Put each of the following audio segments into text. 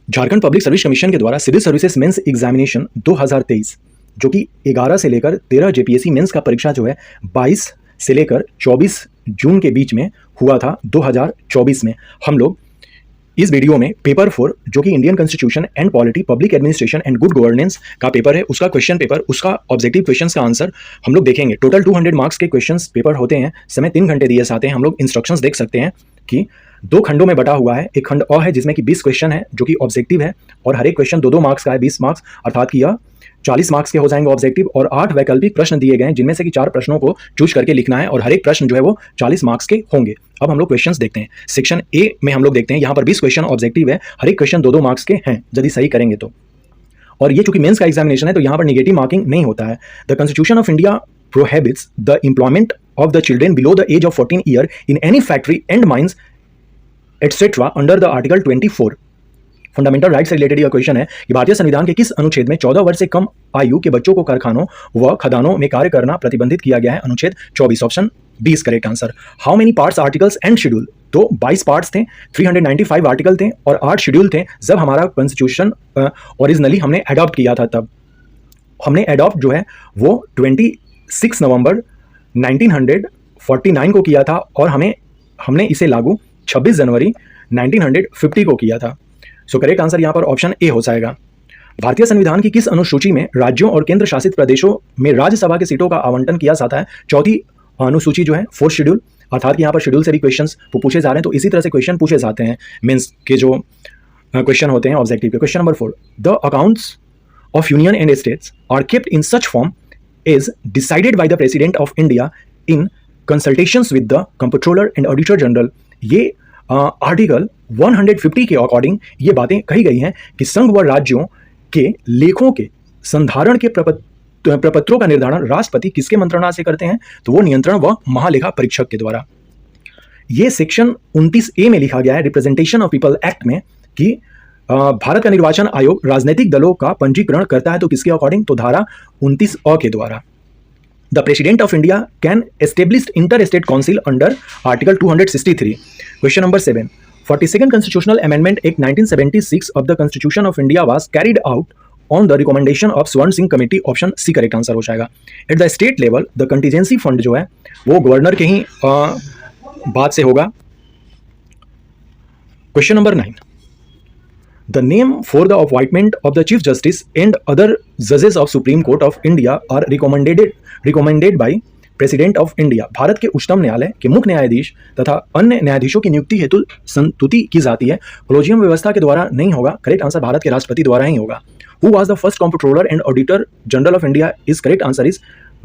Jharkhand public service commission के द्वारा civil services mains examination 2023 जो कि 11 से लेकर 13 जेपीएससी मेंस का परीक्षा जो है 22 से लेकर 24 जून के बीच में हुआ था 2024 में। हम लोग इस वीडियो में पेपर 4 जो कि Indian constitution and polity public administration and good governance का पेपर है, उसका क्वेश्चन पेपर, उसका ऑब्जेक्टिव क्वेश्चंस का आंसर हम लोग देखेंगे। टोटल 200 मार्क्स के क्वेश्चंस पेपर होते हैं, समय 3 घंटे दिए जाते हैं। हम लोग इंस्ट्रक्शंस देख सकते हैं कि 2 खंडों में बटा हुआ है। एक खंड अ है जिसमें कि 20 क्वेश्चन है जो कि ऑब्जेक्टिव है और हर एक क्वेश्चन 2-2 मार्क्स का है, 20 मार्क्स, अर्थात कि यह 40 मार्क्स के हो जाएंगे ऑब्जेक्टिव। और 8 वैकल्पिक प्रश्न दिए गए हैं जिनमें से कि 4 प्रश्नों को चूज करके लिखना है और हर एक प्रश्न जो है वो 40 मार्क्स के होंगे। अब हम लोग क्वेश्चंस देखते हैं। सेक्शन ए में हम लोग देखते हैं, यहाँ पर 20 क्वेश्चन ऑब्जेक्टिव है, हर एक क्वेश्चन 2-2 मार्क्स के हैं यदि सही करेंगे तो। और ये चूंकि मेंस का एग्जामिनेशन है तो यहाँ पर निगेटिव मार्किंग नहीं होता है। The constitution of India prohibits the employment of the children below the age of 14 year in any factory and mines etcetera under the article 24। Fundamental right से रिलेटेड यह क्वेश्चन है कि भारतीय संविधान के किस अनुच्छेद में 14 वर्ष से कम आयु के बच्चों को कारखानों व खदानों में कार्य करना प्रतिबंधित किया गया है? अनुच्छेद 24, option B is correct answer. How many parts, articles and schedule? तो 22 पार्ट्स थे, 395 आर्टिकल थे और 8 शेड्यूल थे जब हमारा कॉन्स्टिट्यूशन ओरिजिनली हमने अडॉप्ट किया था। तब हमने अडॉप्ट जो है वो 26 नवंबर 1949 को किया था और हमने इसे लागू 26 जनवरी 1950 को किया था। सो करेक्ट आंसर यहाँ पर ऑप्शन ए हो जाएगा। भारतीय संविधान की किस अनुसूची में राज्यों और केंद्र शासित प्रदेशों में राज्यसभा की सीटों का आवंटन किया जाता है? चौथी अनुसूची जो है, 4th शेड्यूल, अर्थात कि यहाँ पर शेड्यूल से भी क्वेश्चंस पूछे जा रहे हैं, तो इसी तरह से क्वेश्चन पूछे जाते हैं मेंस के जो क्वेश्चन होते हैं ऑब्जेक्टिव के। Question number 4, the accounts of union and states are kept in such form is decided by the president of India in consultations with the comptroller and auditor general. ये article 150 के according ये बातें कही गई हैं कि संघ व राज्यों के लेखों के संधारण के प्रपत्रों का निर्धारण राष्ट्रपति किसके मंत्रणा से करते हैं? तो वो नियंत्रण व महालेखा परीक्षक के द्वारा। ये सेक्शन 29A में लिखा गया है रिप्रेजेंटेशन ऑफ पीपल एक्ट में कि भारत का निर्वाचन आयोग राजनीतिक दलों का पंजीकरण करता है, तो किसके अकॉर्डिंग? तो धारा 29A के द्वारा। The President of India can establish inter-state council under Article 263. Question number 7. 42nd Constitutional Amendment Act 1976 of the Constitution of India was carried out on the recommendation of Swarn Singh Committee. Option C correct answer हो जाएगा। At the state level, the contingency fund जो है वो governor के ही बात से होगा। Question number 9. The name for the appointment of the Chief Justice and other judges of Supreme Court of India are recommended by President of India. Bharat के उच्चतम न्यायालय के मुख्य न्यायाधीश तथा अन्य न्यायाधीशों की नियुक्ति हेतु संस्तुति की जाती है। कोलोजियम व्यवस्था के द्वारा नहीं होगा, करेक्ट आंसर भारत के राष्ट्रपति द्वारा ही होगा। Who was the first comptroller and auditor general of India? is correct answer is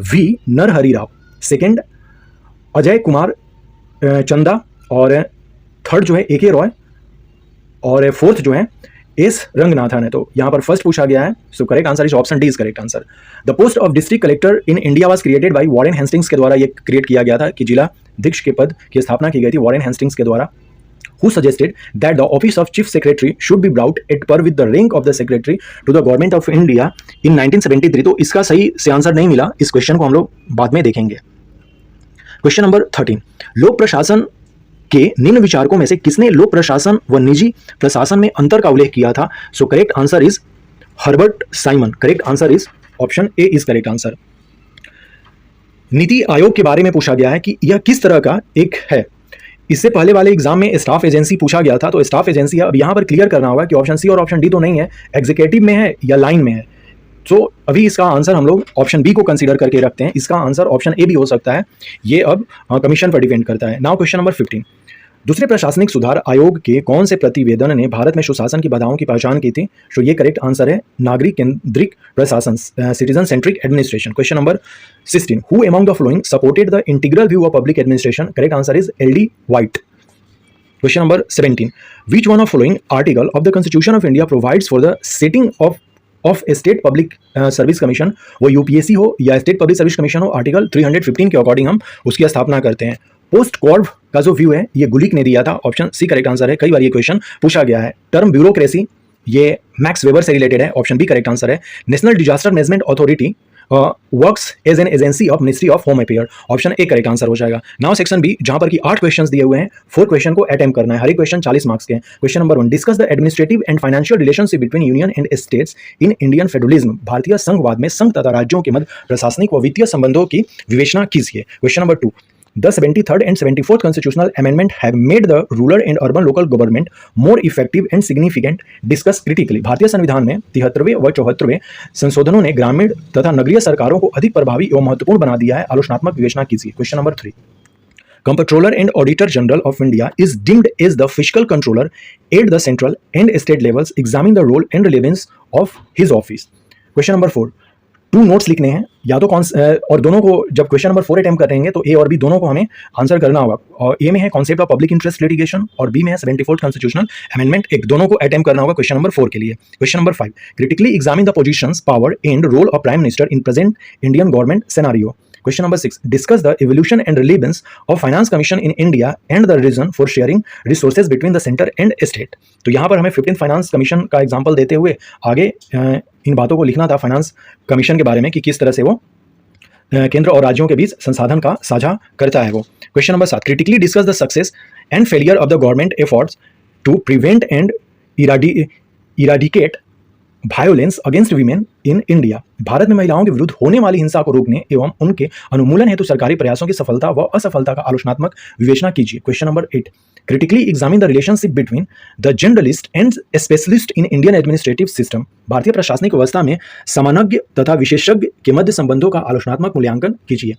V. Narahari Rao. Second Ajay Kumar Chanda और थर्ड जो है A.K. रॉय और फोर्थ जो है एस रंगनाथन है। तो यहाँ पर फर्स्ट पूछा गया है, so correct answer is option D is correct answer. The post of district collector in India was created by Warren Hastings के द्वारा ये क्रिएट किया गया था कि जिला अधीक्षक के पद की स्थापना की गई थी वॉरेन हेस्टिंग्स के द्वारा। Who suggested that the office of chief secretary should be brought at par with the rank of the secretary to the government of India in 1973? तो इसका सही से आंसर नहीं मिला, इस क्वेश्चन को हम लोग बाद में देखेंगे। क्वेश्चन नंबर 13, लोक प्रशासन के निम्न विचारकों में से किसने लोक प्रशासन व निजी प्रशासन में अंतर का उल्लेख किया था? So correct answer is Herbert Simon. Correct answer is option A is correct answer. NITI Aayog के बारे में पूछा गया है कि यह किस तरह का एक है। इससे पहले वाले एग्जाम में स्टाफ एजेंसी पूछा गया था, तो स्टाफ एजेंसी है। अब यहां पर क्लियर करना होगा कि ऑप्शन सी और ऑप्शन डी तो नहीं है, एग्जीक्यूटिव में है या लाइन में है। तो अभी इसका आंसर हम लोग ऑप्शन बी को कंसीडर करके रखते हैं। इसका आंसर ऑप्शन ए भी हो सकता है, ये अब कमीशन पर डिपेंड करता है। नाउ क्वेश्चन नंबर 15, दूसरे प्रशासनिक सुधार आयोग के कौन से प्रतिवेदन ने भारत में सुशासन की बाधाओं की पहचान की थी? तो ये करेक्ट आंसर है नागरिक केंद्रिक प्रशासन, citizen centric administration. Question number 16, who among the following supported the integral view of public administration? Correct answer is LD. White. Question number 17, which one of following article of the constitution of India provides for the setting of state public service commission? वो UPSC हो या state public service commission हो, article 315 के according हम उसकी स्थापना करते हैं। पोस्ट कॉर्व का जो व्यू है ये गुलिक ने दिया था, ऑप्शन सी करेक्ट आंसर है। कई बार ये क्वेश्चन पूछा गया है। टर्म ब्यूरोक्रेसी ये मैक्स वेबर से रिलेटेड है, ऑप्शन बी करेक्ट आंसर है। National disaster management authority works as an agency of ministry of home affair. Option A correct answer हो जाएगा। नाउ सेक्शन बी, जहां पर कि 8 क्वेश्चंस दिए हुए हैं, 4 क्वेश्चन को अटेम्प्ट करना है, हर एक क्वेश्चन 40 मार्क्स के हैं। Question number 1, discuss the administrative and financial relationship between union and states in Indian federalism. भारतीय संघवाद में संघ तथा राज्यों के मध्य प्रशासनिक व वित्तीय संबंधों की विवेचना कीजिए। Question number 2, The 73rd and 74th constitutional amendment have made the rural and urban local government more effective and significant. Discuss critically. भारतीय संविधान में 73वें व 74वें संशोधनों ने ग्रामीण तथा नगरीय सरकारों को अधिक प्रभावी एवं महत्वपूर्ण बना दिया है। आलोचनात्मक विवेचना कीजिए। Question number 3, Comptroller and Auditor General of India is deemed as the fiscal controller at the central and state levels. Examine the role and relevance of his office. Question number 4, 2 notes लिखने हैं, या तो और दोनों को जब question number 4 attempt कर रहेंगे तो ए और बी दोनों को हमें आंसर करना होगा। और ए में है concept of public interest litigation और बी में है 74th कॉन्स्टिट्यूशनल अमेंडमेंट। एक दोनों को अटेम्प्ट करना होगा क्वेश्चन नंबर 4 के लिए। Question number 5, critically examine the positions, power and role of prime minister in present Indian government scenario. Question number 6, discuss the evolution and relevance of Finance Commission in India and the reason for sharing resources between the center and state. तो यहाँ पर हमें 15th finance commission का example देते हुए आगे इन बातों को लिखना था फाइनेंस कमीशन के बारे में कि किस तरह से वो केंद्र और राज्यों के बीच संसाधन का साझा करता है वो। Question number 7, critically discuss the success and failure of the government efforts to prevent and eradicate violence against women in India. Bharat में महिलाओं के विरुद्ध होने वाली हिंसा को रोकने एवं उनके अनुमूलन हेतु सरकारी प्रयासों की सफलता व असफलता का आलोचनात्मक विवेचना कीजिए। Question number 8, critically examine the relationship between the generalist and specialist in Indian administrative system. भारतीय प्रशासनिक व्यवस्था में सामान्यज्ञ तथा विशेषज्ञ के मध्य संबंधों का आलोचनात्मक मूल्यांकन कीजिए।